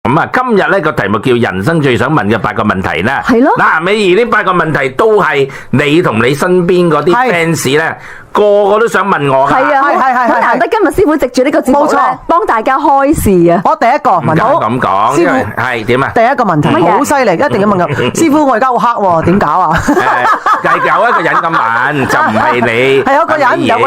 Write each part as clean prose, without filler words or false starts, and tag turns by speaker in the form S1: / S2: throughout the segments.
S1: 咁啊，今日咧個題目叫人生最想問嘅8個問題咧。
S2: 係咯。
S1: 嗱，美儀呢8個問題都係你同你身邊嗰啲 fans 咧，個個都想問我㗎。
S2: 係啊，好難得今日師傅藉住呢個節目咧，幫大家開示啊。
S3: 我第一個問好
S1: 咁講，師傅係點啊？
S3: 第一個問題好犀利，一定要問佢。師傅，我而家好黑喎，點搞啊？
S1: 係有一個人咁問，就唔係你。
S3: 係有個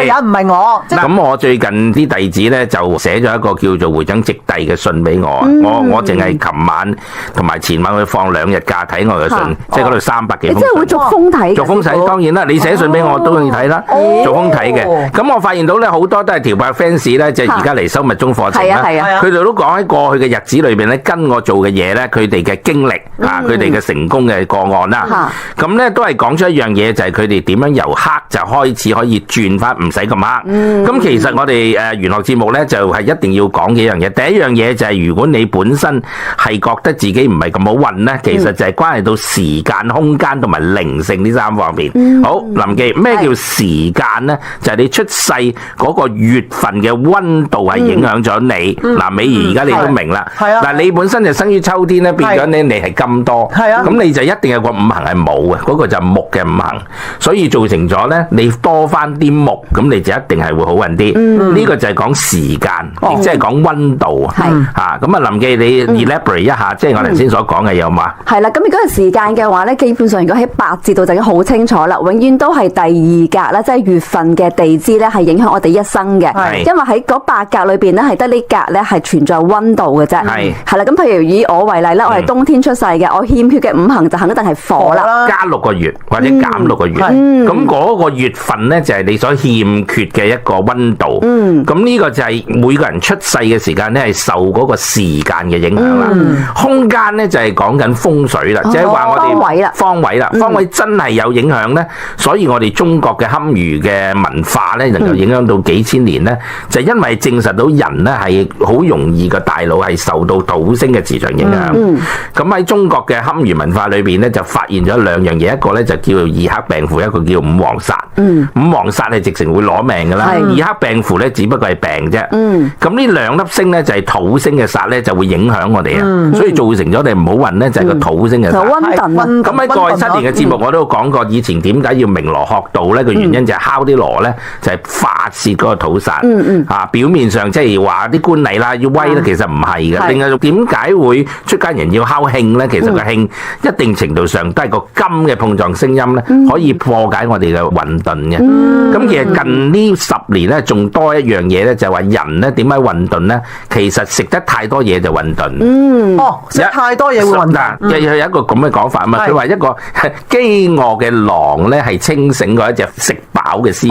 S3: 人唔係我。
S1: 咁我最近啲弟子咧就寫咗一個叫做回掌直遞嘅信俾我。我淨係琴晚同埋前晚去放2日假睇我嘅信，即係嗰度300幾封信。
S2: 你真係會逐封睇？
S1: 逐封睇當然啦，你寫信俾我都可以睇啦，逐封睇嘅。咁我發現到咧好多都係條白 fans 咧，即係而家嚟收密宗課程啦。佢哋都講喺過去嘅日子裏邊咧，跟我做嘅嘢咧，佢哋嘅經歷啊，佢哋嘅成功嘅個案啦。咁咧都係講出一樣嘢，就係佢哋點樣由黑就開始可以轉翻唔使咁黑。咁其實我哋玄學節目咧就係一定要講幾樣嘢。第一樣嘢就係如果你本身係覺得自己唔係咁好運咧，其實就係關係到時間、空間同埋靈性呢3方面。好，林記，咩叫時間咧？就係你出世嗰個月份嘅溫度係影響咗你。嗱，美儀而家你都明啦。嗱，你本身就生於秋天咧，變咗咧你係金多。咁你就一定有個五行係冇嘅，嗰個就係木嘅五行，所以造成咗咧你多翻啲木，咁你就一定係會好運啲。呢個就係講時間，亦即係講溫度。嚇，咁啊，林記你 elaborate 一下，即係我頭先所講嘅有嘛？
S2: 係啦，咁如果係時間嘅話咧，基本上如果喺八字度就已經好清楚啦，永遠都係第2格啦，即係月份嘅地支咧係影響我哋一生嘅。因為喺嗰8格裏邊咧係得呢格咧係存在溫度嘅啫。係啦，咁譬如以我為例啦，我係冬天出世嘅，我欠缺嘅五行就肯定係火啦。
S1: 加6個月或者減6個月，咁嗰個月份咧就係你所欠缺嘅一個溫度。咁呢個就係每個人出世嘅時間咧係受嗰個時間嘅影響啦。空間咧就係講緊風水啦，即係話我哋方位啦，方位真係有影響咧。所以我哋中國嘅堪輿嘅文化咧，能夠影響到幾千年咧，就因為證實到人咧係好容易個大腦係受到土星嘅磁場影響。咁喺中國嘅堪輿文化裏邊咧，就發現咗2樣嘢，一個咧就叫做二黑病符，一個叫五黃煞。五黃煞係直情會攞命噶啦，二黑病符咧只不過係病啫。咁呢2粒星咧就係土星嘅煞咧，就會影響我哋啊。所以造成咗你唔好運咧，就係個土星嘅煞。咁喺過去7年嘅節目我都講過，以前點解要鳴鑼學道咧？個原因就係敲啲鑼咧，就係發泄嗰個土煞。表面上即係話啲官禮啦要威咧，其實唔係嘅。另外點解會出家人要敲磬咧？其實個磬一定程度上都係個金嘅碰撞聲音咧，可以破解我哋嘅混沌嘅。咁其實近呢10年咧，仲多一樣嘢咧，就係話人咧點解混沌咧？其實食得太多嘢就混沌。
S3: 食太多嘢會混沌。
S1: 有一個咁嘅講法啊嘛，佢話一個飢餓嘅狼咧係清醒過一隻食飽嘅獅子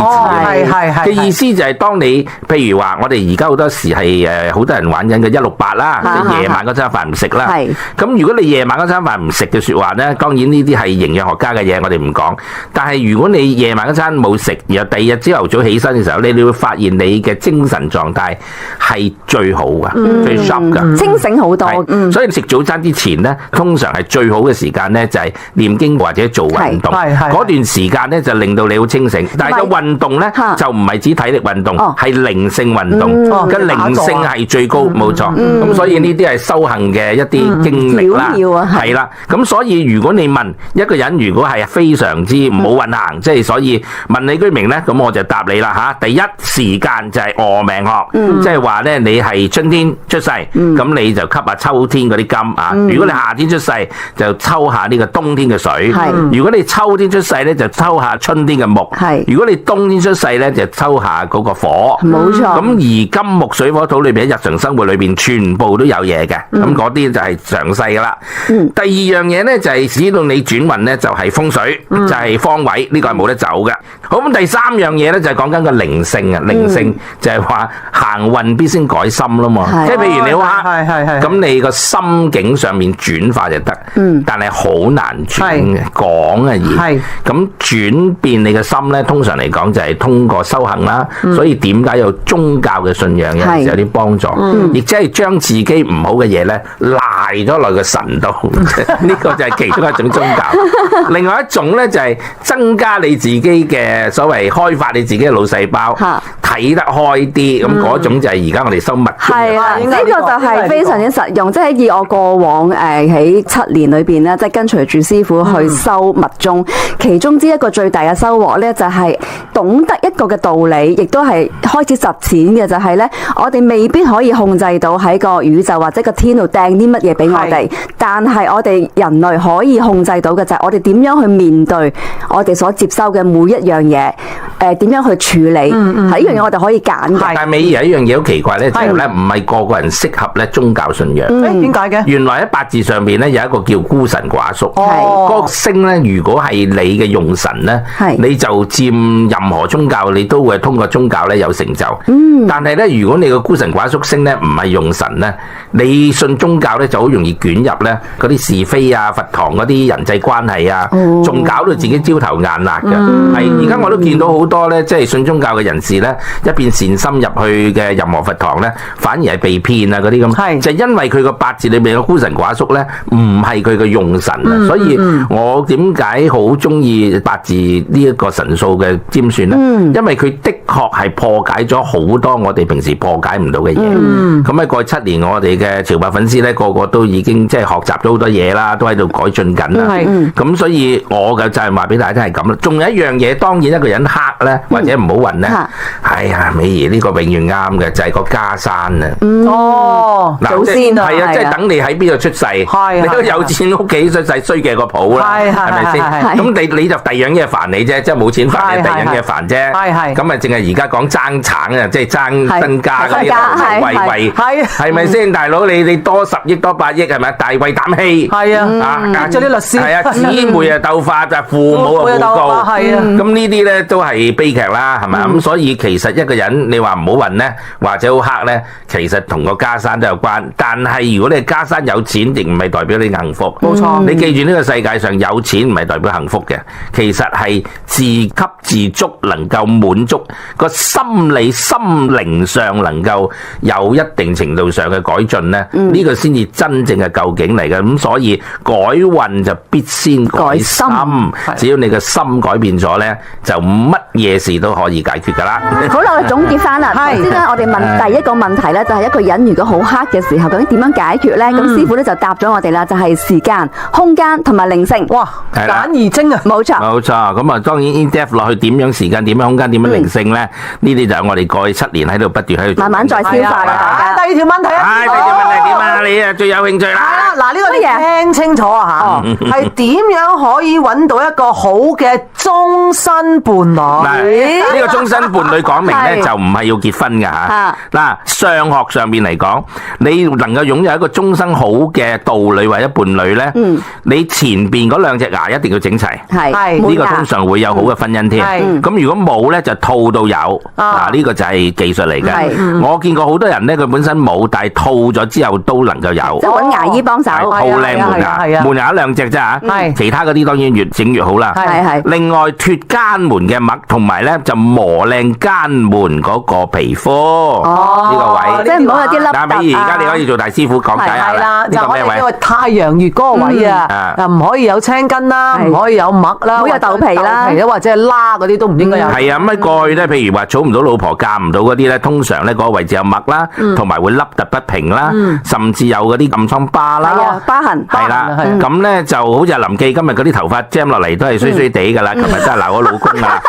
S1: 嘅意思就係當你譬如話我哋而家好多時係好多人玩緊嘅168啦，即係夜晚嗰餐飯唔食啦。咁如果你夜晚嗰餐飯唔食嘅説話咧，當然呢啲係營養學家嘅嘢，我哋唔講。但係如果你夜晚嗰餐冇食，然後第二日朝頭早起身嘅時候，你會發現你嘅精神狀態係最好噶，最 sharp 噶，
S2: 清醒好多。
S1: 所以食早餐之前咧，通常係最好嘅時間咧，就係念經或者做運動。嗰段時間咧就令到你好清醒。但係個運動咧就唔係指體力運動，係靈性運動。嘅靈性係最高，冇錯。咁所以呢啲係修行嘅一啲經歷啦，係啦。咁所以如果你問一個人，如果係非常之唔好運行，即係所以問你居明咧，咁我就答你啦嚇。第一時間就係餓命學，即係話咧你係春天出世，咁你就吸下秋天嗰啲金啊。如果你夏天出世，就抽下呢個冬天嘅水。如果你秋天出世咧，就抽下春天嘅木。如果你冬天出世咧，就抽下嗰個火。
S2: 冇錯。
S1: 咁而金木水火土裏邊喺日常生活裏邊全部都有嘢嘅，咁嗰啲就係詳細噶啦。第二樣嘢咧就係使到你轉運咧，就係風水，就係方位，呢個係冇得走嘅。好，咁第3樣嘢咧就係講緊個靈性啊，靈性就係話行運必先改心啦嘛。即係譬如你好黑，咁你個心境上面轉化就得。但係好難轉嘅，講嘅而咁轉變你嘅心咧，通常嚟講就係通過修行啦。所以點解有宗教嘅信仰有陣時有啲幫助，亦即係將自己唔好嘅嘢咧賴咗落個神度，呢個就係其中一種宗教。另外一種咧就係增加你自己嘅所謂開發你自己嘅腦細胞，睇得開啲，咁嗰種就係而家我哋修密宗。
S2: 係啦，呢個就係非常之實用，即係以我過往喺7年裏邊咧，即係跟隨住師傅去修密宗，其中之一個最大嘅收穫咧，就係懂得一個嘅道理，亦都係開始實踐嘅，就係咧，我哋未必可以控制到喺個宇宙或者個天度掟啲乜嘢俾我哋，但係我哋人類可以控制到嘅就係我哋點樣去面對我哋所接收嘅每一樣嘢，點樣去處理，係呢樣嘢我哋可以揀嘅。
S1: 但係美儀有一樣嘢好奇怪咧，就係咧唔係個個人適合咧宗教信仰。
S3: 點解嘅？
S1: 原來喺八字上邊咧有一個叫孤神寡宿，嗰個星咧如果係你嘅用神咧，你就佔任何宗教你都會通過宗教咧有成就。但係咧如果你個孤神寡宿星咧唔係用神咧，你信宗教咧就好容易捲入咧嗰啲是非啊、佛堂嗰啲人際關係啊，仲搞到自己焦頭眼額嘅。係而家我都見到好多咧，即係信宗教嘅人士咧，一邊善心入去嘅任何佛堂咧，反而係被騙啊嗰啲咁。就因為佢個八字裏面嘅孤神寡宿咧，唔係佢嘅用神啊。所以我點解好中意八字呢一個神數嘅占算咧？因為佢的確係破解咗好多我哋平時破解唔到嘅嘢。咁喺過去7年，我哋嘅潮伯粉絲咧，個個都已經即係學習咗好多嘢啦，都喺度改進緊啦。咁所以我嘅就係話俾大家聽係咁啦。仲有一樣嘢，當然一個人黑咧，或者唔好運咧，哎呀，美儀呢個永遠啱嘅，就係個家山啊。
S2: 祖先啊，
S1: 係啊，即係等你喺邊度出世，你都有錢屋企出世，衰嘅個譜啦，係咪先？咁你就第二樣嘢煩你啫，即係冇錢煩你，第二樣嘢煩啫。咁啊，淨係而家講爭產啊，即係爭身家嗰啲，為係咪先？大佬你多10億多8億係咪？大為膽氣係啊，
S3: 做啲律師
S1: 係啊，姊妹啊鬥法就父母啊互告，咁呢啲咧都係悲劇啦，係咪？咁所以其實一個人你話唔好運咧，或者好黑咧，其實同個家山都有關。但係如果你家山有錢，亦唔係代表你幸福。冇錯，你記住呢個世界上有錢唔係代表幸福嘅，其實係自給自足，能夠滿足個心理心靈上能夠有一定程度上嘅改進咧，呢個先至真正嘅究竟嚟嘅。咁所以改運就必先改心，只要你嘅心改變咗咧，就乜嘢事都可以解決噶啦。
S2: 好啦，我哋總結翻啦。頭先咧，我哋問第一個問題咧，就係一個人如果好黑嘅時候，究竟點樣解決咧？咁師傅咧就答咗我哋啦，就係時間、空間同埋靈性。哇，
S3: 簡而精啊！冇錯，
S1: 冇錯。咁啊，當然 in depth 落去點樣時間、點樣空間、點樣靈性咧？呢啲就係我哋過去7年喺度不斷喺度
S2: 慢慢再消化啦。
S3: 第二條問題啊，
S1: 第二條問題點啊？你啊最有興趣啦。
S3: 嗱，呢個你聽清楚啊嚇，係點樣可以揾到一個好嘅終身伴侶？
S1: 嗱，呢個終身伴侶講明咧就唔係要結婚㗎嚇。嗱，相學上面嚟講，你能夠擁有一個終生好嘅道侶或者伴侶咧，你前邊嗰2隻牙一定要整齊。係，呢個通常會有好嘅婚姻添。咁如果冇咧，就套到有。嗱，呢個就係技術嚟嘅。我見過好多人咧，佢本身冇，但係套咗之後都能夠有。
S2: 即係揾牙醫幫手，
S1: 套靚門牙，門牙1-2隻啫嚇。其他嗰啲當然越整越好啦。另外脫奸門嘅脈，同埋咧就磨靚奸門嗰個皮膚。呢個位，
S2: 即係唔好有啲凹凸。
S1: 嗱，美儀而家你可以做大師傅講解下啦。呢個咩位？
S3: 因為太陽穴嗰個位啊，又唔可以有青筋啦，唔可以有脈啦，
S2: 唔好有豆皮啦，
S3: 或者係拉嗰啲都唔應該有。
S1: 係啊，咁喺過去咧，譬如話娶唔到老婆、嫁唔到嗰啲咧，通常咧嗰個位置有脈啦，同埋會凹凸不平啦，甚至有嗰啲暗瘡疤啦、
S2: 疤痕。
S1: 係啦，咁咧就好似阿林記今日嗰啲頭髮 jam 落嚟都係衰衰地噶啦，琴日真係鬧我老公噶啦，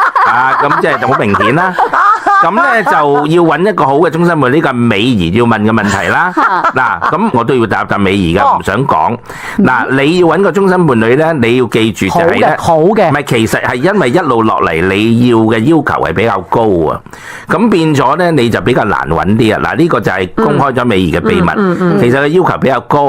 S1: 咁即係就好明顯啦。咁咧就要揾一個好嘅終身伴侶，呢個係美儀要問嘅問題啦。嗱，咁我都要答美儀噶，唔想講。嗱，你要揾個終身伴侶咧，你要記住就係咧，
S3: 好嘅，
S1: 唔係其實係因為一路落嚟你要嘅要求係比較高啊，咁變咗咧你就比較難揾啲啊。嗱，呢個就係公開咗美儀嘅秘密。其實個要求比較高，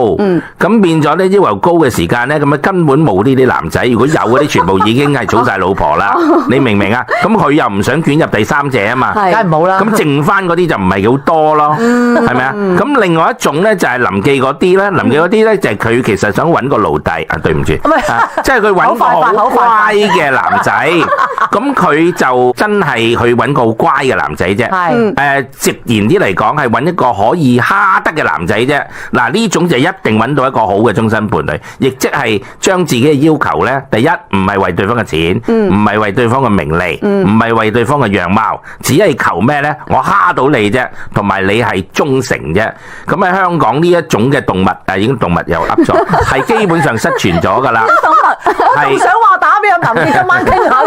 S1: 咁變咗咧要求高嘅時間咧，咁啊根本冇呢啲男仔。如果有嗰啲，全部已經係娶晒老婆啦。你明唔明啊？咁佢又唔想捲入第三者啊嘛。
S3: 梗係唔好啦。
S1: 咁剩翻嗰啲就唔係好多咯，係咪啊？咁另外一種咧就係臨記嗰啲咧，臨記嗰啲咧就係佢其實想揾個奴隸啊，對唔住，即係佢揾個好乖嘅男仔，咁佢就真係去揾個好乖嘅男仔啫。直言啲嚟講係揾一個可以蝦得嘅男仔啫。嗱，呢種就一定揾到一個好嘅終身伴侶，亦即係將自己嘅要求咧，第一唔係為對方嘅錢，唔係為對方嘅名利，唔係為對方嘅樣貌，只係求咩咧？我蝦到你啫，同埋你係忠誠啫。咁喺香港呢一種嘅動物，已經動物又噏咗，係基本上失傳咗㗎啦。
S3: 係想話打俾阿林記今晚傾下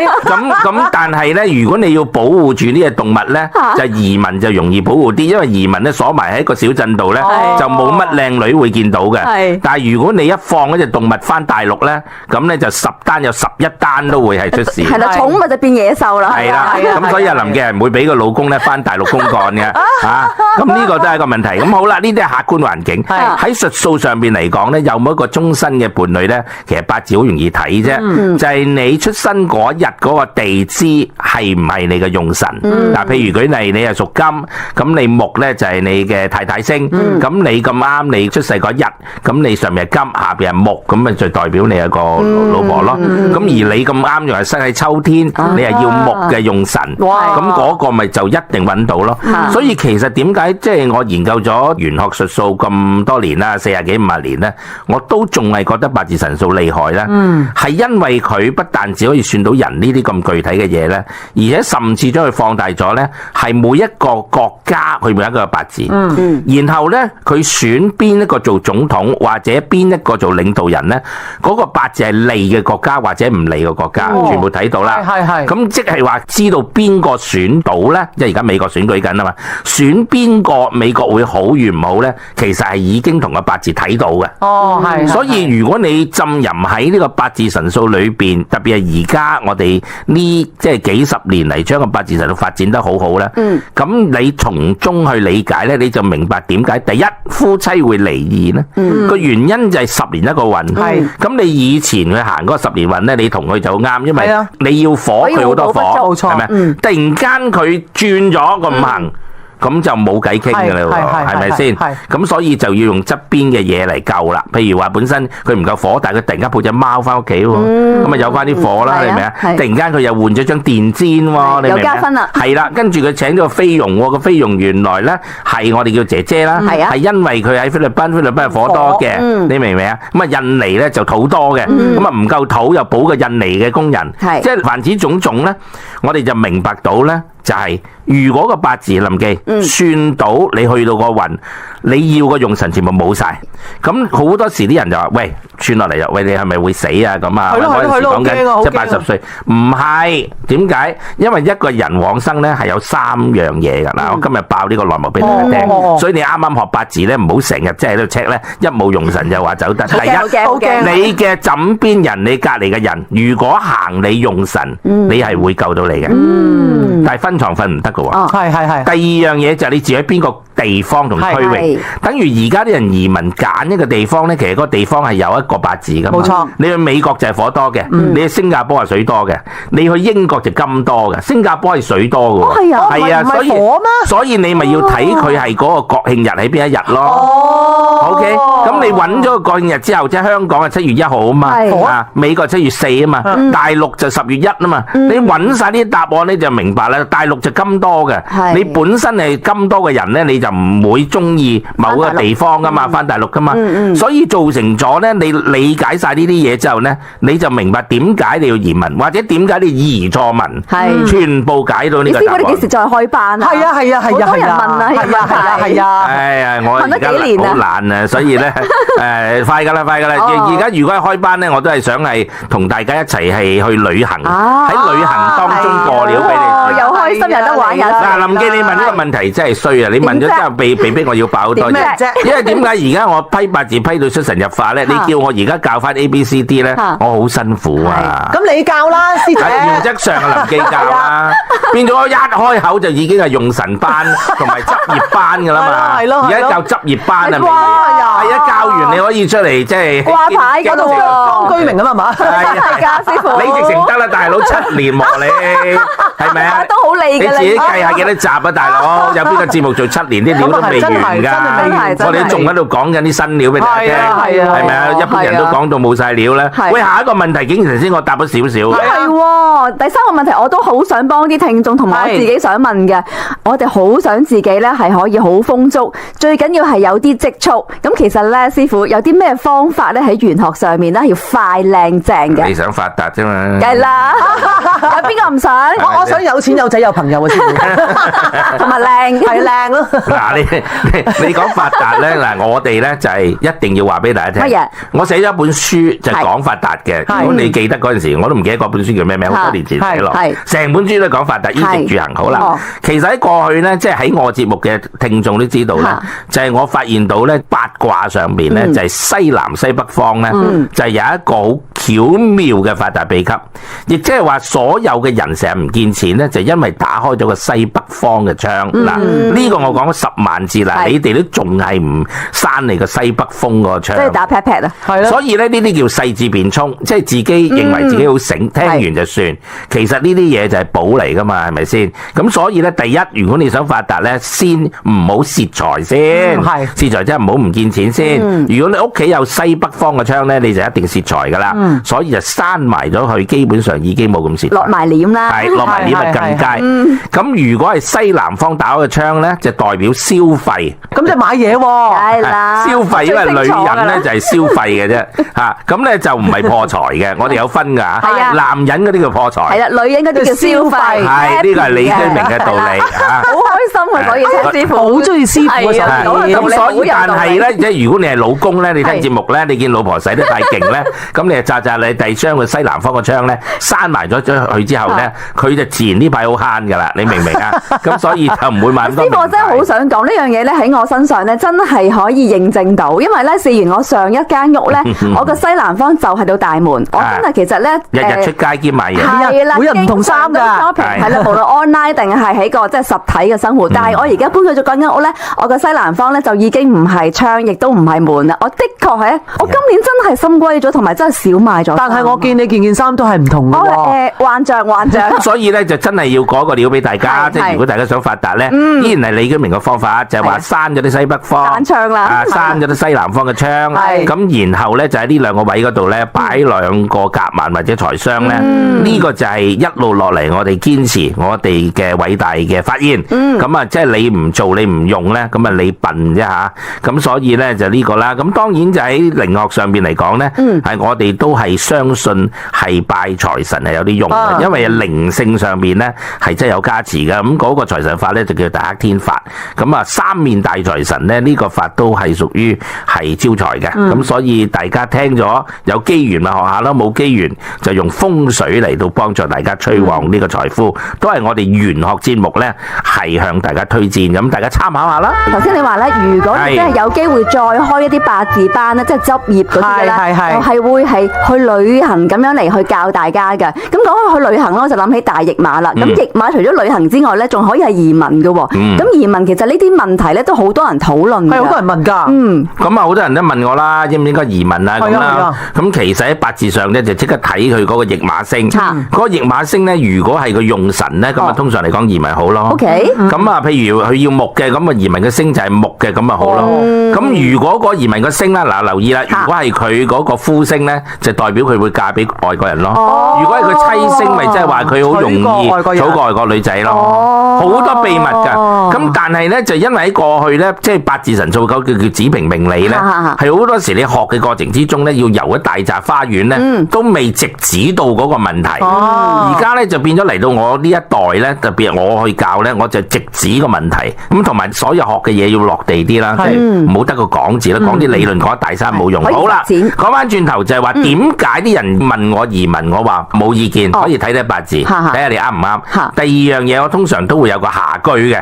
S1: 咁，但係咧，如果你要保護住呢隻動物咧，就移民就容易保護啲，因為移民咧鎖埋喺一個小鎮度咧，就冇乜靚女會見到嘅。但係如果你一放嗰隻動物翻大陸咧，咁咧就10單有11單都會係出事。
S2: 係啦，寵物就變野獸啦。
S1: 係啦，咁所以阿林記係唔會俾個老公咧翻大陸公幹嘅嚇。咁呢個都係一個問題。咁好啦，呢啲係客觀環境。喺術數上邊嚟講咧，有冇一個終身嘅伴侶咧？其實八字好容易睇啫，就係你出生嗰日嗰個地支係唔係你嘅用神。嗱，譬如舉例，你係屬金，咁你木咧就係你嘅太太星。咁你咁啱你出世嗰日，咁你上面係金，下邊係木，咁咪就代表你係個老婆咯。咁而你咁啱又係生喺秋天，你係要木嘅用神，咁嗰個咪就一定揾到咯。所以其實點解即係我研究咗玄學術數咁多年啦，40幾50年咧，我都仲係覺得八字神數厲害咧。係因為佢不但只可以算到人呢啲咁具體嘅嘢咧，而且甚至將佢放大咗咧，係每一個國家佢每一個八字，然後咧佢選邊一個做總統或者邊一個做領導人咧，嗰個八字係利嘅國家或者唔利嘅國家，全部睇到啦。咁即係話知道邊個選到咧，即係而家美國選舉緊啊嘛，選邊個美國會好與唔好咧，其實係已經同個八字睇到嘅。所以如果你浸淫喺呢個八字神數裏邊，特別係而家我哋呢即係幾十年嚟將個八字神數發展得好好咧，咁你從中去理解咧，你就明白點解第一夫妻會離異咧？個原因就係10年一個運。咁你以前去行嗰個10年運咧，你同佢就啱，因為你要火，佢好多火，係咪？突然間佢轉咗個五行。咁就冇計傾嘅啦，係咪先？咁所以就要用側邊嘅嘢嚟救啦。譬如話本身佢唔夠火，但係佢突然間抱隻貓翻屋企喎，咁咪有翻啲火啦，係咪啊？突然間佢又換咗張電氈喎，你明唔明？有加分啦。係啦，跟住佢請咗個菲傭喎，個菲傭原來咧係我哋叫姐姐啦，係因為佢喺菲律賓係火多嘅，你明唔明啊？咁啊印尼咧就土多嘅，咁啊唔夠土又補個印尼嘅工人，即係凡此種種咧，我哋就明白到咧。就係如果個八字臨記算到你去到個運，你要個用神全部冇晒，咁好多時啲人就話：喂，算落嚟就喂，你係咪會死啊？咁啊，嗰陣時講緊70歲，唔係點解？因為一個人往生咧係有3樣嘢㗎嗱，我今日爆呢個內幕俾大家聽，所以你啱啱學八字咧，唔好成日即係喺度 check 咧，一冇用神就話走得。第一，你嘅枕邊人，你隔離嘅人，如果行你用神，你係會救到你嘅。但係分床瞓唔得㗎喎。第二樣嘢就係你住喺邊個地方同區域，等於而家啲人移民揀一個地方咧，其實嗰個地方係有一個八字㗎嘛。冇錯，你去美國就係火多嘅，你去新加坡係水多嘅，你去英國就金多嘅，新加坡係水多㗎喎。係啊，所以你咪要睇佢係嗰個國慶日喺邊一日咯。OK，咁你揾咗個國慶日之後，即係香港係7月1號啊嘛，美國7月4啊嘛，大陸就10月1啊嘛，你揾晒呢啲答案你就明白啦。大陸就金多嘅，你本身係金多嘅人咧，你就唔會中意某個地方噶嘛，翻大陸噶嘛，所以造成咗咧，你理解晒呢啲嘢之後咧，你就明白點解你要移民，或者點解你移錯民，全部解到呢個答案。你知唔知幾時再開班啊？係啊，好多人問啊，係啊。哎呀，我而家好懶啊，所以咧快㗎啦。而家如果係開班咧，我都係想係同大家一齊係去旅行，喺旅行當中過料俾你。又開心又得玩又。嗱，臨記你問呢個問題真係衰啊！你問咗之後被逼我要爆好多嘢，因為點解而家我批八字批到出神入化咧？你叫我而家教翻 ABCD 咧，我好辛苦啊！咁你教啦，師姐。原則上係臨記教啦，變咗一開口就已經係用神班同埋執業班㗎啦嘛。係咯，而家教執業班啊，係啊，教完你可以出嚟即係掛牌嗰度當居民啊嘛，係㗎，師傅。你直情得啦，大佬7年喎你，係咪啊？都好
S2: 利㗎啦。
S1: 你自己計下幾多集啊，大佬？有邊個節目做7年啲料都未完㗎？我哋仲喺度講緊啲新料俾大家聽，係咪啊？一般人都講到冇晒料咧。喂，下一個問題竟然頭先我答咗少少。
S2: 係喎，第3個問題我都好想幫啲聽眾同埋我自己想問嘅，我哋好想自己咧係可以好豐足，最緊要係有啲積蓄。咁其實咧，師傅有啲咩方法咧喺玄學上面咧要快靚正嘅？
S1: 你想發達啫嘛？
S2: 梗係啦，有邊個唔想？
S3: 我想有錢有仔有朋友啊，師傅，
S2: 同埋靚
S3: 係靚咯。
S1: 嗱，你講發達咧，嗱，我哋咧就係一定要話俾大家聽。
S2: 乜嘢？
S1: 我寫咗一本書就係講發達嘅。如果你記得嗰陣時，我都唔記得嗰本書叫咩名，好多年前寫落。成本書都講發達，衣食住行好啦。其實喺過去咧，即係喺我節目嘅聽眾都知道咧，就係我發現到咧八卦上邊咧就係西南西北方咧，就係有一個好巧妙嘅發達秘笈，亦即係話所有嘅人成日唔見錢咧，就因為打開咗個西北方嘅窗。嗱，呢個我講咗10萬次啦，你哋都仲係唔閂你個西北風個窗。
S2: 即係打 pat pat 啊！
S3: 係咯。
S1: 所以咧呢啲叫細緻變聰，即係自己認為自己好醒，聽完就算。其實呢啲嘢就係寶嚟噶嘛，係咪先？咁所以咧，第一，如果你想發達咧，先唔好蝕財先。係蝕財即係唔好唔見錢先。如果你屋企有西北方嘅窗咧，你就一定蝕財噶啦。所以就閂埋咗佢，基本上已經冇咁蝕。
S2: 落埋簾啦，
S1: 係落埋簾咪更佳。咁如果係西南方打開個窗咧，就代表消費。
S3: 咁即係買嘢喎。
S2: 係啦，
S1: 消費因為女人咧就係消費嘅啫嚇，咁咧就唔係破財嘅。我哋有分㗎嚇。係啊，男人嗰啲叫破財。
S2: 係啦，女人嗰啲叫消費。
S1: 係呢個係李居明嘅道理嚇。
S2: 好開心啊！所以聽師傅
S3: 好中意師傅嘅手藝。
S1: 咁所以但係咧，即係如果你係老公咧，你聽節目咧，你見老婆使得太勁咧，咁你就扎你第將個西南方個窗咧閂埋咗佢之後咧，佢就自然呢排好慳㗎啦。你明唔明啊？咁所以就唔會買咁多。
S2: 師傅，我真係好想講呢樣嘢咧，喺我身上咧，真係可以認證到，因為咧試完我上一間屋咧，我個西南方就係到大門，我真係其實咧
S1: 日日出街兼買嘢，
S2: 係啦，
S3: 每日唔同衫㗎，
S2: 係啦，無論 online 定係喺個即係實體嘅生活。但係我而家搬去咗嗰間屋咧，我個西南方咧就已經唔係窗，亦都唔係門啦。我的確係，我今年真係心歸咗，同埋真係少買咗。
S3: 但係我見你件衫都係唔同嘅喎。
S2: 幻象。
S1: 所以咧就真係要講個料俾大家，即係如果大家想發達咧，依然係李居明嘅方法，就係話閂咗啲西北方，
S2: 閂窗啦，
S1: 閂咗啲西南方嘅窗，咁然後咧就喺呢2個位嗰度咧擺2個夾萬或者財商咧，呢個就係一路落嚟我哋堅持我哋嘅偉大嘅發現。咁啊，即係你唔做你唔用咧，咁啊你笨啫嚇。咁所以咧就呢個啦。咁當然就喺靈學上邊嚟講咧，係我哋都係相信係拜財神係有啲用嘅，因為靈性上邊咧係真係有加持嘅。咁嗰個財神法咧就叫大黑天法。咁啊三面大財神咧呢個法都係屬於係招財嘅。咁所以大家聽咗有機緣咪學下咯，冇機緣就用風水嚟到幫助大家催旺呢個財富，都係我哋玄學節目咧係向大家推薦，咁大家參考下啦。
S2: 頭先你話咧，如果你真係有機會再開一啲八字班咧，即係執業嗰啲咧，我係會係去旅行咁樣嚟去教大家嘅。咁講開去旅行咧，我就諗起大驛馬啦。咁驛馬除咗旅行之外咧，仲可以係移民嘅喎。咁移民其實呢啲問題咧都好多人討論嘅。
S3: 係好多人問㗎。
S1: 咁啊，好多人都問我啦，應唔應該移民啊咁啦。咁其實喺八字上咧就即刻睇佢嗰個驛馬星。嗰個驛馬星咧，如果係個用神咧，咁啊通常嚟講移民好咯。
S2: OK。
S1: 咁啊，譬如佢要木嘅，咁啊移民嘅星就係木嘅，咁啊好咯。咁如果個移民嘅星咧，嗱留意啦，如果係佢嗰個夫星咧，就代表佢會嫁俾外國人咯。如果係佢妻星，咪即係話佢好容易娶個外國女仔咯。好多秘密㗎。咁但係咧，就因為喺過去咧，即係八字神數叫子平命理咧，係好多時你學嘅過程之中咧，要遊一大紮花園咧，都未直指到嗰個問題。而家咧就變咗嚟到我呢一代咧，特別我去教咧，我就直指個問題。咁同埋所有學嘅嘢要落地啲啦，即係唔好得個講字啦，講啲理論講一大山冇用。好啦，講翻轉頭就係話點解啲人問我移民，我話冇意見，可以睇睇八字，睇下你啱唔啱。第二樣嘢我通常都會有個下句嘅，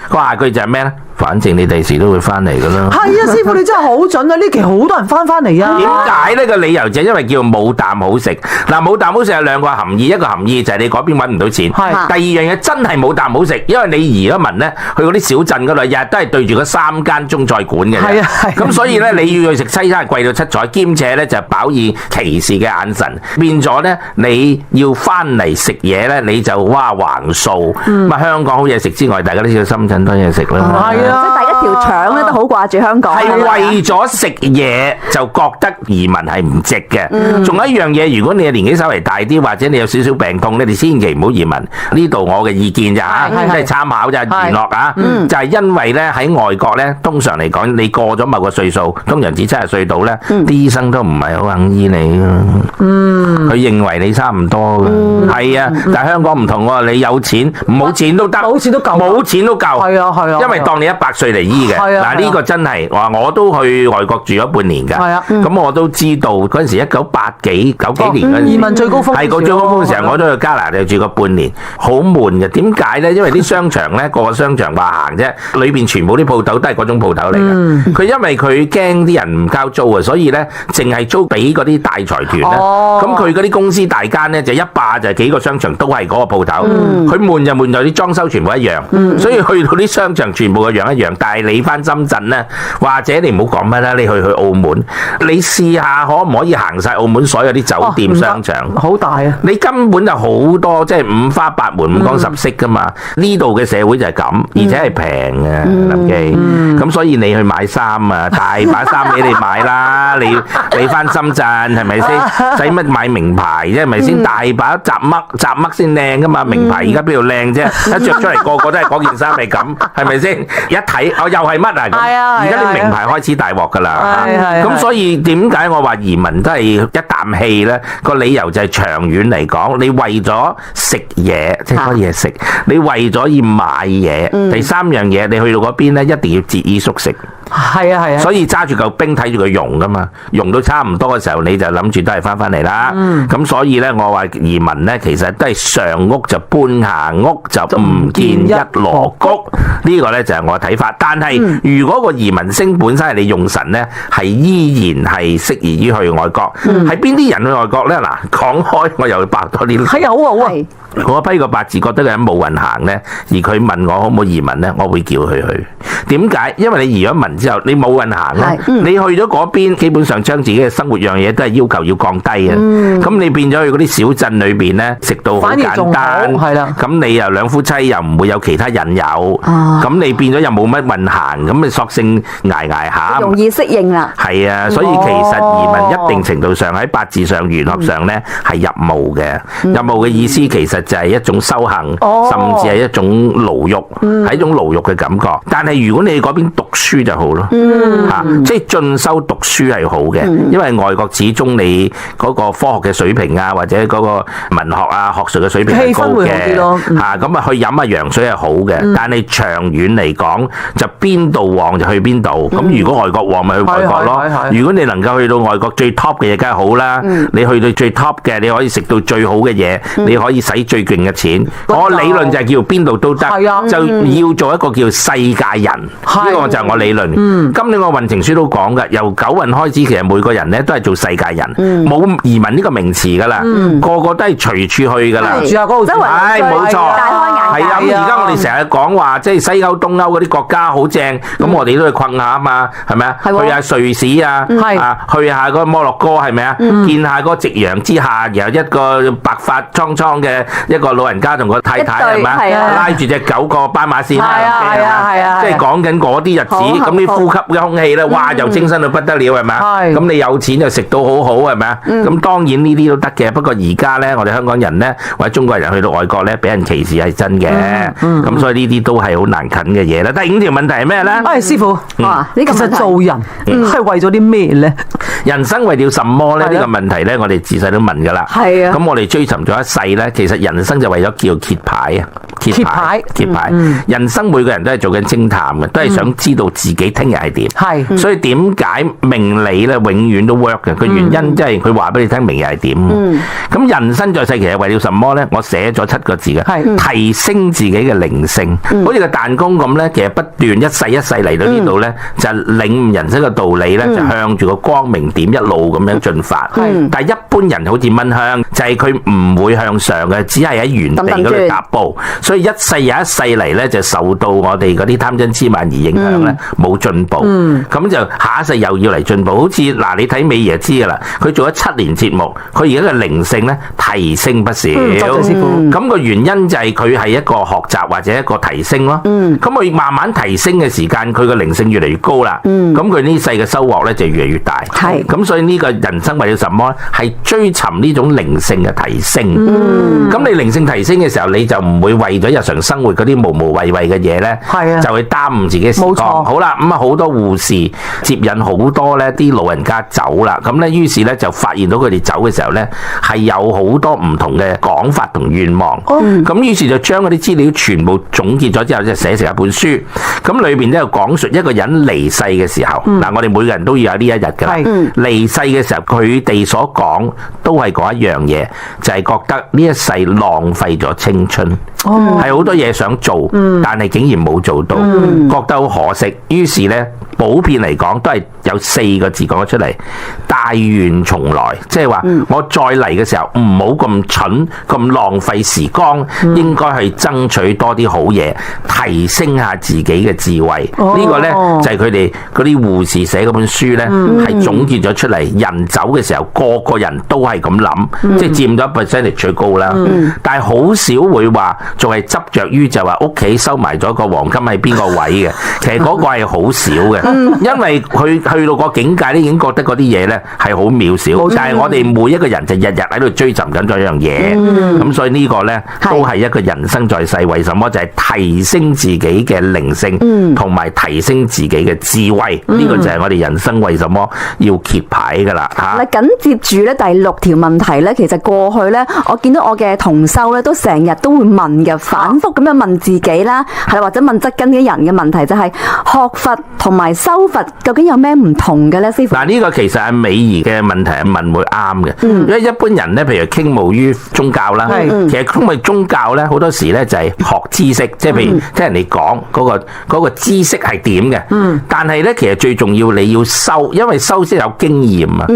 S1: 個下句就係咩咧？反正你第時都會翻嚟噶啦。係
S3: 啊，師傅你真係好準啊！呢期好多人翻嚟啊。
S1: 點解呢？個理由就係因為叫冇啖好食。嗱，冇啖好食有兩個含義，一個含義就係你嗰邊揾唔到錢。係。第二樣嘢真係冇啖好食，因為你移咗民咧，去嗰啲小鎮嗰度，日日都係對住嗰3間中菜館嘅。係啊係。咁所以咧，你要去食西餐貴到七彩，兼且咧就飽以其歧視嘅眼神，變咗咧你要翻嚟食嘢咧，你就哇橫掃。咁啊香港好嘢食之外，大家都知道深圳多嘢食啦。
S3: 係啊，
S2: 即係大家條腸咧都好掛住香港。
S1: 係為咗食嘢就覺得移民係唔值嘅。仲有一樣嘢，如果你嘅年紀稍微大啲，或者你有少少病痛咧，你千祈唔好移民。呢度我嘅意見咋嚇，即係參考咋，娛樂啊。就係因為咧喺外國咧，通常嚟講，你過咗某個歲數，通常至70歲到咧，啲醫生都唔係好肯醫你咯。佢認為你差唔多嘅，係啊。但係香港唔同喎，你有錢冇錢都得，冇錢都夠，冇錢都夠。係啊係啊，因為當你100歲嚟醫嘅。嗱呢個真係我都去外國住咗半年㗎。係啊，咁我都知道嗰陣時1980幾90幾年嗰陣時，移民最高峰係個最高峰嘅時候，我都去加拿大住過半年，好悶嘅。點解咧？因為啲商場咧，個商場話行啫，裏邊全部啲鋪頭都係嗰種鋪頭嚟嘅。佢因為佢驚啲人唔交租啊，所以咧淨係租俾嗰啲大財團咧。咁佢嗰啲公司大間咧就一霸就幾個商場都係嗰個鋪頭。佢悶就悶在啲裝修全部一樣，所以去到啲商場全部個樣一樣。但係你翻深圳咧，或者你唔好講乜啦，你去澳門，你試下可唔可以行晒澳門所有啲酒店商場？好大啊！你根本就好多即係五花八門、五光十色噶嘛。呢度嘅社會就係咁，而且係平嘅，林記。咁所以你去買衫啊，大把衫俾你買啦。你翻深圳係咪先？使乜買名牌啫？係咪先？大把雜嘜先靚噶嘛。名牌而家邊度靚啫？一着出嚟個個都係嗰件衫係咁，係咪先？一睇又係乜啊？咁而家啲名牌開始大鑊噶啦。咁所以點解我話移民都係一啖氣咧？個理由就係長遠嚟講，你為咗食嘢，即係嗰嘢食，你為咗要買嘢，第三樣嘢你去到嗰邊咧，一定要節衣縮食。係啊係啊，所以揸住嚿冰睇住佢溶噶嘛，溶到差唔多嘅時候，你就諗住都係翻嚟啦。咁所以咧，我話移民咧，其實都係上屋就搬下屋，就唔見一籮穀。呢個咧就係我嘅睇法。但係如果個移民星本身係你用神咧，係依然係適宜於去外國。係邊啲人去外國咧？嗱，講開我又白多啲。係啊，好啊好啊。嗰批個八字覺得佢冇運行咧，而佢問我可唔可以移民咧，我會叫佢去。點解？因為你移咗民之後，你冇運行啦，你去咗嗰邊，基本上將自己嘅生活樣嘢都係要求要降低啊。咁你變咗去嗰啲小鎮裏邊咧，食到好簡單，係啦。咁你又兩夫妻又唔會有其他引誘，咁你變咗又冇乜運行，咁你索性捱下，
S2: 容易適應啦。
S1: 係啊，所以其實移民一定程度上喺八字上、玄學上咧係入墓嘅。入墓嘅意思其實就係一種修行，甚至係一種牢獄，係一種牢獄嘅感覺。但係如果你去嗰邊讀書就好咯，即係進修讀書係好嘅，因為外國始終你嗰個科學嘅水平啊，或者嗰個文學啊、學術嘅水平係高嘅，咁啊去飲下洋水係好嘅。但係長遠嚟講，就邊度旺就去邊度。咁如果外國旺咪去外國咯。如果你能夠去到外國最 top 嘅嘢，梗係好啦。你去到最 top 嘅，你可以食到最好嘅嘢，你可以使最勁嘅錢。我理論就係叫邊度都得，就要做一個叫世界人。呢個就係我理論。今年我運程書都講㗎，由九運開始，其實每個人咧都係做世界人，冇移民呢個名詞㗎啦，個個都係隨處去㗎啦。住下嗰度，係冇錯。係啊，咁而家我哋成日講話，即係西歐、東歐嗰啲國家好正，咁我哋都去困下啊嘛，係咪啊？去下瑞士啊，去下嗰個摩洛哥係咪啊？見下嗰個夕陽之下，有一個白髮蒼蒼嘅一個老人家同個太太係咪啊？拉住隻狗過斑馬線啊，即係講緊嗰啲日子，咁你呼吸嘅空氣咧，哇又清新到不得了係咪啊？咁你有錢就食到好好係咪啊？咁當然呢啲都得嘅，不過而家咧，我哋香港人咧或者中國人去到外國咧，俾人歧視係真嘅，咁所以呢啲都係好難近嘅嘢啦。第5條問題係咩咧？
S3: 師傅，其實做人係為咗啲咩咧？
S1: 人生為了什麼咧？呢個問題咧，我哋自細都問噶啦。係啊。咁我哋追尋咗一世咧，其實人生就為咗叫揭牌啊！揭牌。人生每個人都係做緊偵探嘅，都係想知道自己聽日係點。係。所以點解命理咧永遠都 work 嘅？個原因即係佢話俾你聽明日係點。咁人生在世其實為了什麼咧？我寫咗7個字嘅，提升自己嘅靈性。好似個彈弓咁咧，其實不斷一世一世嚟到呢度咧，就領悟人生嘅道理咧，就向住個光明點一路咁樣進發。但係一般人好似蚊香，就係佢唔會向上嘅，只係喺原地嗰度踏步。所所以一世又一世嚟咧，就受到我哋嗰啲貪嗔痴慢疑影響咧，冇進步。咁就下一世又要嚟進步。好似嗱，你睇美儀就知噶啦，佢做咗7年節目，佢而家嘅靈性咧提升不少。
S3: 多謝師傅。
S1: 咁個原因就係佢係一個學習或者一個提升咯。咁佢慢慢提升嘅時間，佢個靈性越嚟越高啦。咁佢呢世嘅收穫咧就越嚟越大。
S2: 係。
S1: 咁所以呢個人生為了什麼咧？係追尋呢種靈性嘅提升。咁你靈性提升嘅時候，你就唔會為咗日常生活嗰啲無無謂謂嘅嘢咧，就去耽誤自己時光。好啦，咁啊好多護士接引好多咧啲老人家走啦，咁咧於是咧就發現到佢哋走嘅時候咧係有好多唔同嘅講法同願望。咁於是就將嗰啲資料全部總結咗之後，就寫成一本書。咁裏邊咧又講述一個人離世嘅時候，嗱我哋每個人都要有呢一日㗎。離世嘅時候，佢哋所講都係嗰一樣嘢，就係覺得呢一世浪費咗青春，係好多嘢想做，但係竟然冇做到，覺得好可惜。於是咧，普遍嚟講都係有4個字講咗出嚟：大願從來。即係話我再嚟嘅時候唔好咁蠢，咁浪費時光，應該去爭取多啲好嘢，提升下自己嘅智慧。呢個咧就係佢哋嗰啲護士寫嗰本書咧，係總結咗出嚟。人走嘅時候，個個人都係咁諗，即係佔咗%最高啦。但係好少會話仲係執着於就話屋企收埋咗個黃金喺邊個位嘅。其實嗰個係好少嘅，因為佢去到個境界咧，已經覺得嗰啲嘢咧係好渺小。但係我哋每一個人就日日喺度追尋緊咗一樣嘢，咁所以呢個咧都係一個人生在世，為什麼就係提升自己嘅靈性，同埋提升自己嘅智慧。呢個就係我哋人生為什麼要揭牌噶啦嚇。
S2: 嗱，緊接住咧第6條問題咧，其實過去咧，我見到我嘅同修咧都成日都會問嘅，反覆咁樣問自己啦，係或者問側跟啲人嘅問題，就係學佛同埋修佛究竟有咩唔同嘅咧，師傅？
S1: 嗱，呢個其實係美儀嘅問題係問會啱嘅，因為一般人咧，譬如傾慕於宗教啦，其實傾慕宗教咧，好多時咧就係學知識，即係譬如聽人哋講嗰個知識係點嘅，但係咧其實最重要你要修，因為修先有經驗啊，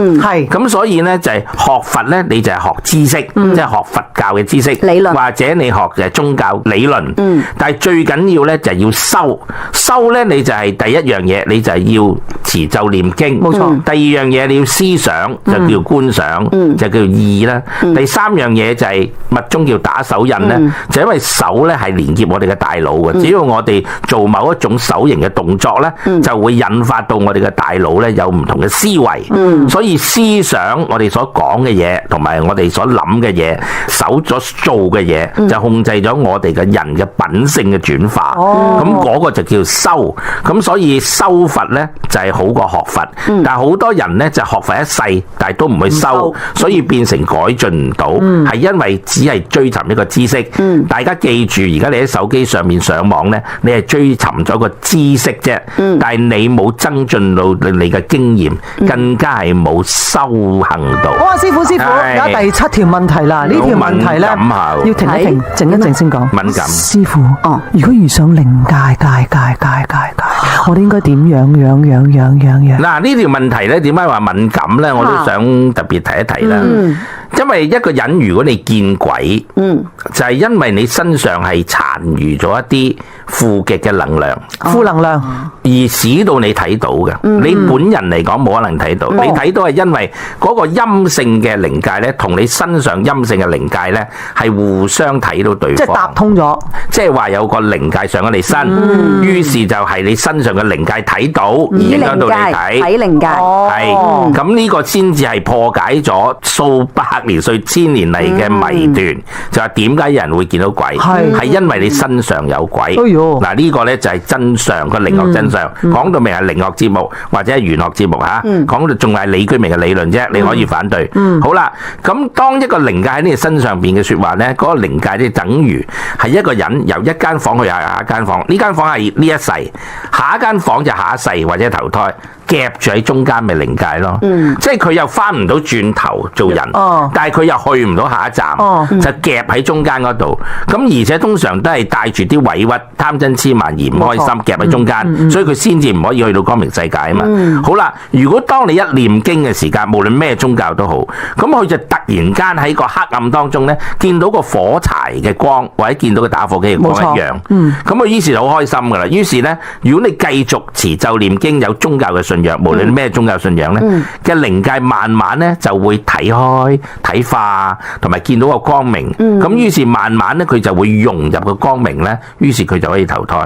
S1: 咁所以咧就係學佛咧，你就係學知識，即係學佛教嘅知識
S2: 理論，
S1: 或者你學嘅宗教理論，但係最緊要咧就係要修，修咧你就係第一樣嘢，你就係要持咒念經，冇錯。第二樣嘢你要思想，就叫觀想，就叫意啦。第3樣嘢就係密宗叫打手印咧，就因為手咧係連接我哋嘅大腦嘅，只要我哋做某一種手型嘅動作咧，就會引發到我哋嘅大腦咧有唔同嘅思維，所以思想我哋所講嘅嘢，同埋我哋所諗嘅嘢，手所做嘅嘢，就控制咗我哋嘅人嘅品性嘅轉化。咁嗰個就叫修。咁所以修佛咧就係好過學佛，但係好多人咧就學佛一世，但係都唔去修，所以變成改進唔到，係因為只係追尋一個知識。大家記住，而家你喺手機上面上網咧，你係追尋咗個知識啫，但係你冇增進到你嘅經驗，更加係冇修行到。
S3: 好啊，師傅，而家第7條問題啦，呢條問題咧要停一停，靜一靜先講。敏感。師傅，如果遇上靈界，我哋應該點樣？
S1: 嗱，呢條問題咧，點解話敏感咧？我都想特別提一提啦。因為一個人如果你見鬼，就係因為你身上係殘餘咗一啲負極嘅能量，
S3: 負能量，
S1: 而使到你睇到嘅。你本人嚟講冇可能睇到，你睇到係因為嗰個陰性嘅靈界咧，同你身上陰性嘅靈界咧係互相睇到對方，
S3: 即係搭通咗，
S1: 即係話有個靈界上咗你身，於是就係你身上嘅靈界睇到，而影響到你睇
S2: 靈界，
S1: 係咁呢個先至係破解咗數百年、千年嚟嘅謎團，就話點解有人會見到鬼，係因為你身上有鬼。嗱，呢個咧就係真相，個靈學真相。講到明係靈學節目或者係玄學節目嚇，講到仲係李居明嘅理論啫，你可以反對。好啦，咁當一個靈界喺你身上邊嘅説話咧，嗰個靈界即係等於係一個人由一間房去下一間房，呢間房係呢一世，下一間房就下一世或者投胎。夾住喺中間咪靈界咯。即係佢又翻唔到轉頭做人，但係佢又去唔到下一站，就夾喺中間嗰度。咁而且通常都係帶住啲委屈、貪嗔痴慢而唔開心夾喺中間，所以佢先至唔可以去到光明世界啊嘛。好啦，如果當你一念經嘅時間，無論咩宗教都好，咁佢就突然間喺個黑暗當中咧，見到個火柴嘅光，或者見到個打火機嘅光一樣。咁佢於是就好開心噶啦。於是咧，如果你繼續持咒念經，有宗教嘅信仰，無論咩宗教信仰咧，嘅靈界慢慢咧就會睇開、睇化，同埋見到個光明。咁於是慢慢咧，佢就會融入個光明咧，於是佢就可以投胎。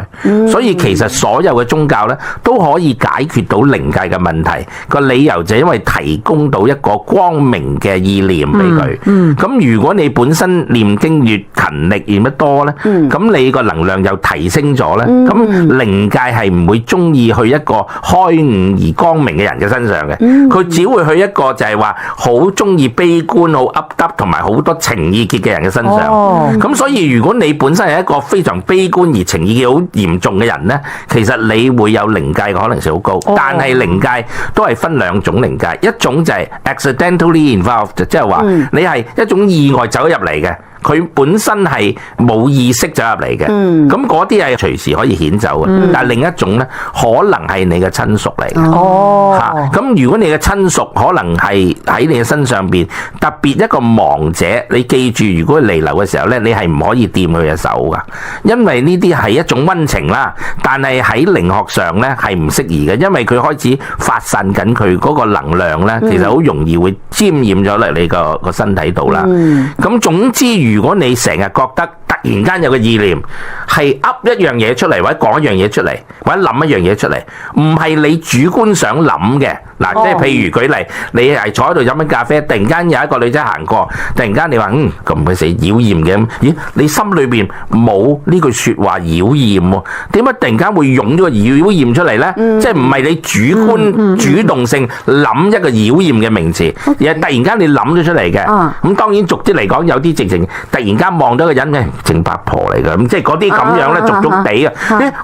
S1: 所以其實所有嘅宗教咧，都可以解決到靈界嘅問題。個理由就係因為提供到一個光明嘅意念俾佢。咁如果你本身念經越勤力念得多咧，咁你個能量又提升咗咧，咁靈界係唔會中意去一個開悟而光明嘅人嘅身上嘅，佢只會去一個就係話好中意悲觀、好噏耷同埋好多情意結嘅人嘅身上。咁所以如果你本身係一個非常悲觀而情意結好嚴重嘅人咧，其實你會有靈界嘅可能性好高。但係靈界都係分兩種靈界，一種就係 accidentally involved， 即係話你係一種意外走入嚟嘅。佢本身係冇意識走入嚟嘅，咁嗰啲係隨時可以遣走嘅。但係另一種咧，可能係你嘅親屬嚟嘅。咁如果你嘅親屬可能係喺你嘅身上邊，特別一個亡者，你記住，如果佢彌留嘅時候咧，你係唔可以掂佢嘅手噶，因為呢啲係一種溫情啦。但係喺靈學上咧係唔適宜嘅，因為佢開始發散緊佢嗰個能量咧，其實好容易會沾染咗嚟你個身體度啦。咁總之，如果你成日覺得突然間有個意念係噏一樣嘢出嚟，或者講一樣嘢出嚟，或者諗一樣嘢出嚟，唔係你主觀想諗嘅。嗱，即係譬如舉例，你係坐喺度飲緊咖啡，突然間有一個女仔行過，突然間你話咁鬼死妖豔嘅，咦？你心裏邊冇呢句説話妖豔喎，點解突然間會湧咗個妖豔出嚟咧？即係唔係你主觀主動性諗一個妖豔嘅名詞，而係突然間你諗咗出嚟嘅。咁當然俗啲嚟講，有啲直情突然間望到一個人嘅正八婆嚟㗎，咁即係嗰啲咁樣咧，俗俗地嘅。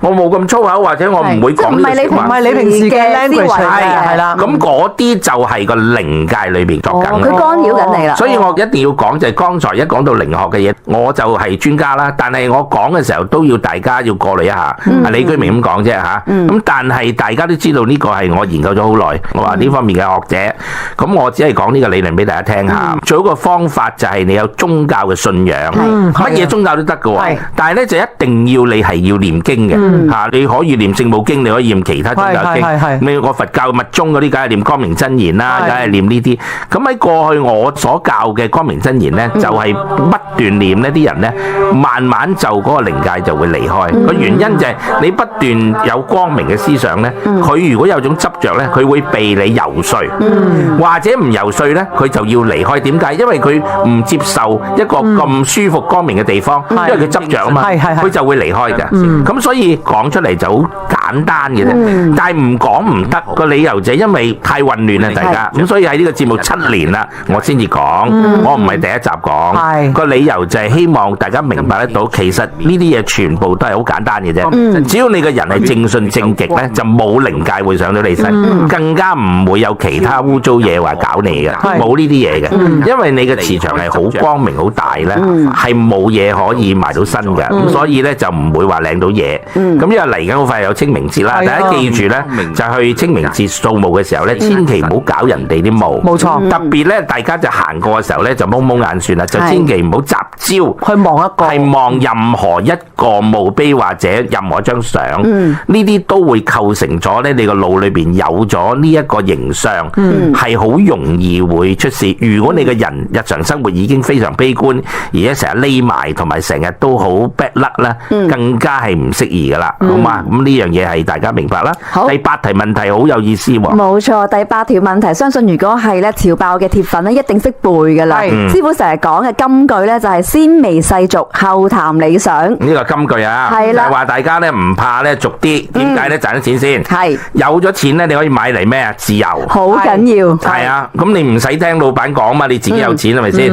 S1: 我冇咁粗口，或者我唔會講呢啲説話。
S3: 唔係你平時嘅 language 係啦。
S1: 咁嗰啲就係個靈界裏邊作緊。
S2: 佢干擾緊你啦。
S1: 所以我一定要講就係剛才一講到靈學嘅嘢，我就係專家啦。但係我講嘅時候都要大家要過濾一下。李居明咁講啫嚇。咁但係大家都知道呢個係我研究咗好耐，我話呢方面嘅學者。咁我只係講呢個理論俾大家聽下。最好個方法就係你有宗教嘅信仰，乜嘢宗教都得㗎喎。但係咧就一定要你係要念經嘅嚇。你可以念聖母經，你可以念其他宗教經。你我佛教密宗嗰啲梗係念光明真言啦，梗係念呢啲。咁喺過去我所教嘅光明真言咧，就係不斷念呢啲人咧，慢慢就嗰個靈界就會離開。個原因就係你不斷有光明嘅思想咧，佢如果有種執着咧，佢會被你游說，或者唔游說咧，佢就要離開。點解？因為佢唔接受一個咁舒服光明嘅地方，因為佢執着啊嘛，佢就會離開嘅。咁所以講出嚟就好簡單嘅啫，但係唔講唔得。個理由就係因為太混亂啦，大家。咁所以喺呢個節目7年啦，我先至講，我唔係第一集講。個理由就係希望大家明白得到，其實呢啲嘢全部都係好簡單嘅啫。只要你個人係正信正極咧，就冇靈界會上到你身，更加唔會有其他污糟嘢話搞你嘅，冇呢啲嘢嘅。因為你嘅磁場係好光明好大咧，係冇嘢可以埋到身嘅。咁所以咧就唔會話領到嘢。咁因為嚟緊好快有清明節啦，大家記住咧，就去清明節掃墓嘅時候咧，千祈唔好搞人哋啲墓。冇錯，特別咧，大家就行過嘅時候咧，就蒙蒙眼算啦，就千祈唔好集焦
S3: 去望一個，係
S1: 望任何一個墓碑或者任何一張相。呢啲都會構成咗咧，你個腦裏邊有咗呢一個形象，係好容易會出事。如果你個人日常生活已經非常悲觀，而且成日匿埋，同埋成日都好 bad luck 咧，更加係唔適宜噶啦，好嘛？咁呢樣嘢係大家明白啦。第8題問題好有意思喎。
S2: 冇錯，第8條問題，相信如果係咧潮爆嘅鐵粉咧，一定識背噶啦。師傅成日講嘅金句咧，就係先微世俗，後談理想。呢
S1: 個金句啊，係啦，就係話大家咧唔怕咧俗啲，點解咧賺咗錢先？係有咗錢咧，你可以買嚟咩啊？自由，
S2: 好緊要。
S1: 係啊，咁你唔使聽老闆講嘛，你自己有錢係咪先？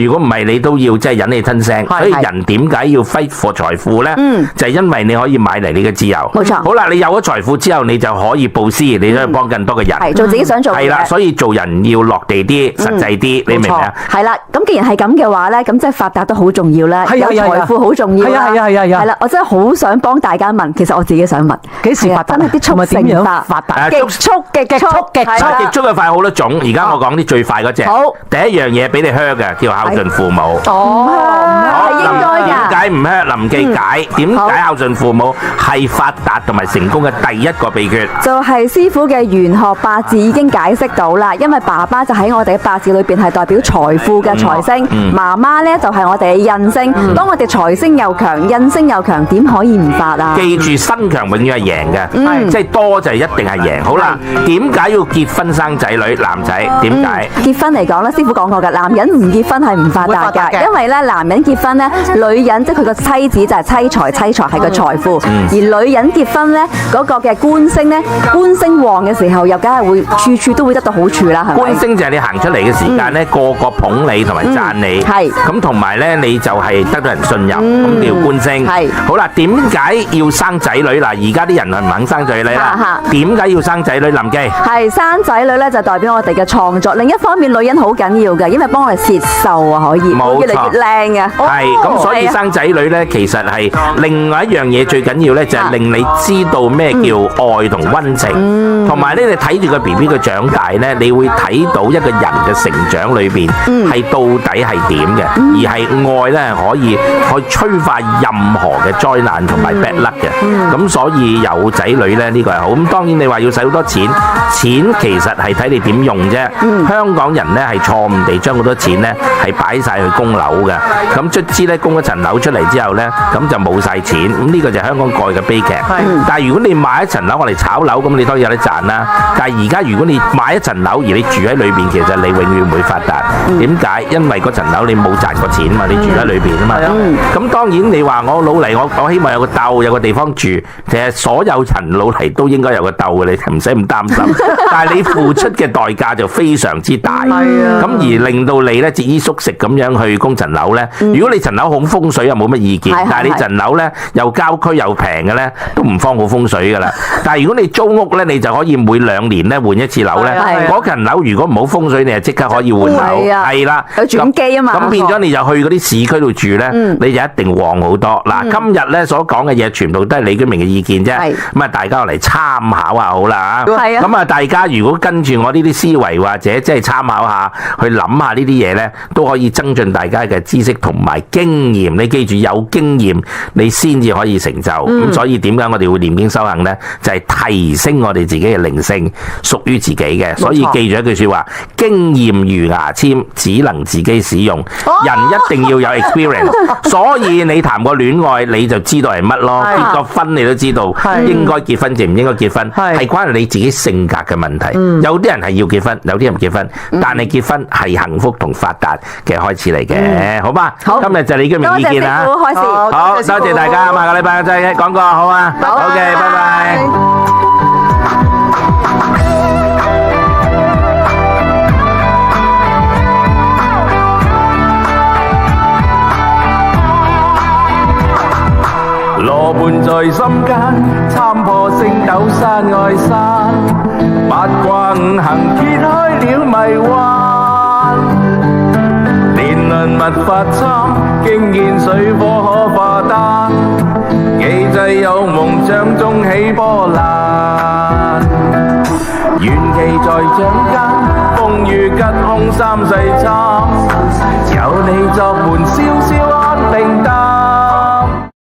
S1: 如果唔係，你都要即係忍氣吞聲。所以人點解要揮霍財富咧？就係因為你可以買嚟你嘅自由。冇錯。好啦，啦，你有咗財富之後，你就可以布施，你都可以幫更多嘅人。
S2: 係做自己想做嘅嘢。
S1: 係啦，所以做人要落地啲、實際啲，你明唔明啊？
S2: 係啦，咁既然係咁嘅話咧，咁即係發達都好重要啦，有財富好重要啦。係啦，我真係好想幫大家問，其實我自己想問，
S3: 幾時發達？
S2: 真係啲速成
S3: 發達？
S2: 極速
S1: 嘅快好多種，而家我講啲最快嗰隻。好，第一樣嘢俾你靴嘅，叫孝順父母。
S2: 唔係應該㗎。
S1: 點解唔靴？臨記解點解孝順父母係發達同埋成功嘅第一個秘訣？
S2: 就係師傅嘅玄學八字已經解釋到啦，因為爸爸就喺我哋嘅八字裏邊係代表財富嘅財星，媽媽咧就係我哋嘅印星。當我哋財星又強，印星又強，點可以唔發啊？
S1: 記住身強永遠係贏嘅，即係多就一定係贏。好啦，點解要結婚生仔女？男仔點解？
S2: 結婚嚟講咧，師傅講過㗎，男人唔結婚係唔發達㗎，因為咧男人結婚咧，女人即係佢個妻子就係妻財，妻財係個財富，而女人結婚咧嗰個嘅官星咧，官星旺嘅時候又梗係會處處都會得到好處啦，係咪？官
S1: 星就係你行出嚟嘅時間咧，個個捧你同埋讚你，係咁同埋咧你就係得到人信任，咁叫官星。係好啦，點解要生仔女？嗱，而家啲人係唔肯生仔女啦，點解要生仔女？林記
S2: 係生仔女咧，就代表我哋嘅創作。另一方面，女人好緊要嘅，因為幫我哋攝壽啊，可以越嚟越靚啊。
S1: 係咁，所以生仔女咧，其實係另外一樣嘢最緊要咧，就係令你知道咩叫愛同溫情，同埋咧你睇住個 BB 嘅長大咧，你會睇到一個人嘅成長裏邊係到底係點嘅，而係愛咧係可以去催化任何嘅災難同埋 bad luck 嘅。咁所以有仔女咧呢個係好。咁當然你話要使好多錢，錢其實係睇你點用啫。香港人咧係錯誤地將好多錢咧係擺晒去供樓嘅。咁卒之咧供一層樓出嚟之後咧，咁就冇晒錢。咁呢個就係香港過去嘅悲劇。但係如果你買一層樓我嚟炒樓，咁你當然有得賺啦。但係而家如果你買一層樓而你住喺裏邊，其實你永遠唔會發達。點解？因為嗰層樓你冇賺過錢嘛，你住喺裏邊啊嘛。咁當然你話我老嚟，我希望有個竇，有個地方住。其實所有層老嚟都應該有個竇嘅，你唔使咁擔心。但係你付出嘅代價就非常之大。咁而令到你咧節衣縮食咁樣去供層樓咧。如果你層樓好風水又冇乜意見，但係你層樓咧又郊區又平嘅咧，都唔方好風水噶啦。但係如果你租屋咧，你就可以每2年咧換一次樓咧。嗰層樓如果唔好風水，你就即刻可以換樓。係啦，
S2: 有轉機啊嘛。
S1: 咁變咗你就去嗰啲市區度住咧，你就一定旺好多。嗱，今日咧所講嘅嘢全部都係李居明嘅意見啫。咁啊，大家嚟參考下好啦嚇。咁啊，大家如果跟住我呢啲思維或者即係參考下，去諗下呢啲嘢咧，都可以增進大家嘅知識同埋經驗。你記住，有經驗你先至可以成就。咁所以點解我哋會念經修行咧？就係提升我哋自己嘅靈性，屬於自己嘅。所以記住一句説話：經驗如牙籤，只能自己使用。人一定要有 experience。所以你談過戀愛，你就知道係乜咯。結個婚你都知道應該結婚定唔應該結婚，係關你自己性格嘅問題。有啲人係要結婚，有啲人唔結婚，但係結婚係幸福同發達嘅開始嚟嘅，好嘛？今日就李居明意見啦。好，多謝大家，下個禮拜再講過，好啊。OK，拜拜。羅盤在心間，參破星斗山外山，八卦五行揭開了迷幻，年輪密法參，經驗水火可化丹，機制有夢想中起波瀾，元氣在掌間，風雨吉凶三世參，有你作伴，蕭蕭安定淡。